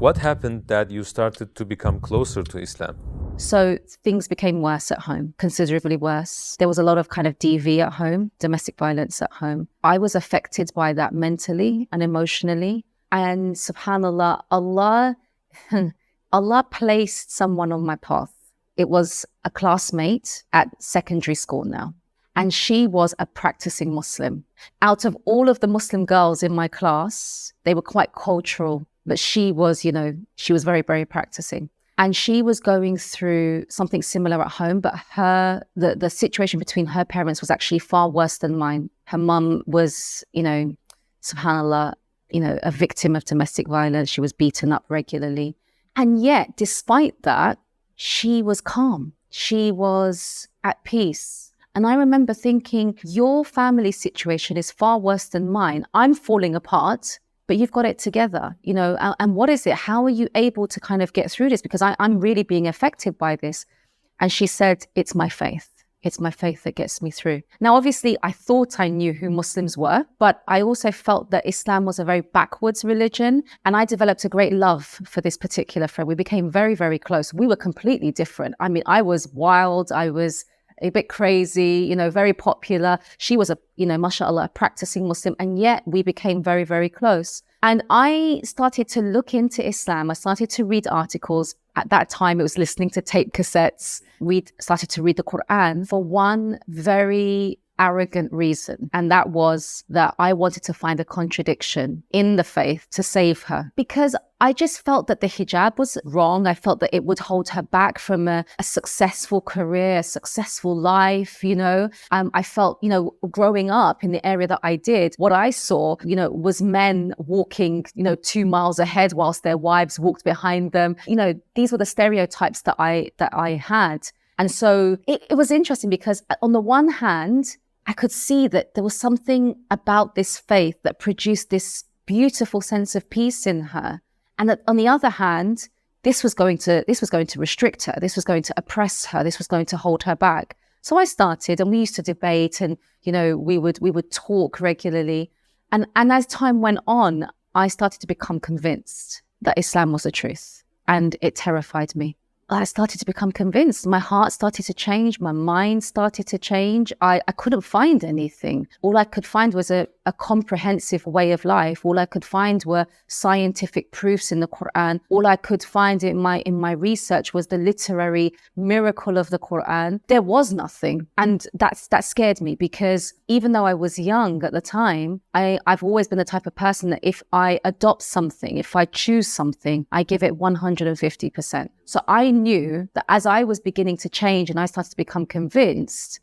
What happened that you started to become closer to Islam? So things became worse at home, considerably worse. There was a lot of kind of DV at home, domestic violence at home. I was affected by that mentally and emotionally. And subhanAllah, Allah placed someone on my path. It was a classmate at secondary school now. And she was a practicing Muslim. Out of all of the Muslim girls in my class, they were quite cultural, but she was, she was very, very practicing. And she was going through something similar at home, but the situation between her parents was actually far worse than mine. Her mum was, subhanAllah, a victim of domestic violence. She was beaten up regularly. And yet, despite that, she was calm. She was at peace. And I remember thinking, your family situation is far worse than mine. I'm falling apart, but you've got it together, and what is it? How are you able to kind of get through this? Because I'm really being affected by this. And she said, it's my faith. It's my faith that gets me through. Now, obviously, I thought I knew who Muslims were, but I also felt that Islam was a very backwards religion. And I developed a great love for this particular friend. We became very, very close. We were completely different. I mean, I was wild. I was a bit crazy, very popular. She was mashallah, a practicing Muslim. And yet we became very, very close. And I started to look into Islam. I started to read articles. At that time, it was listening to tape cassettes. We started to read the Quran for one very arrogant reason. And that was that I wanted to find a contradiction in the faith to save her. Because I just felt that the hijab was wrong. I felt that it would hold her back from a successful career, a successful life, I felt, growing up in the area that I did, what I saw, was men walking, 2 miles ahead whilst their wives walked behind them. These were the stereotypes that I had. And so it was interesting because on the one hand, I could see that there was something about this faith that produced this beautiful sense of peace in her. And that on the other hand, this was going to restrict her. This was going to oppress her. This was going to hold her back. So I started, and we used to debate, and we would talk regularly. And as time went on, I started to become convinced that Islam was the truth, and it terrified me. I started to become convinced. My heart started to change. My mind started to change. I couldn't find anything. All I could find was a comprehensive way of life. All I could find were scientific proofs in the Quran. All I could find in my research was the literary miracle of the Quran. There was nothing. And that scared me, because even though I was young at the time, I've always been the type of person that if I adopt something, if I choose something, I give it 150%. So I knew that as I was beginning to change and I started to become convinced,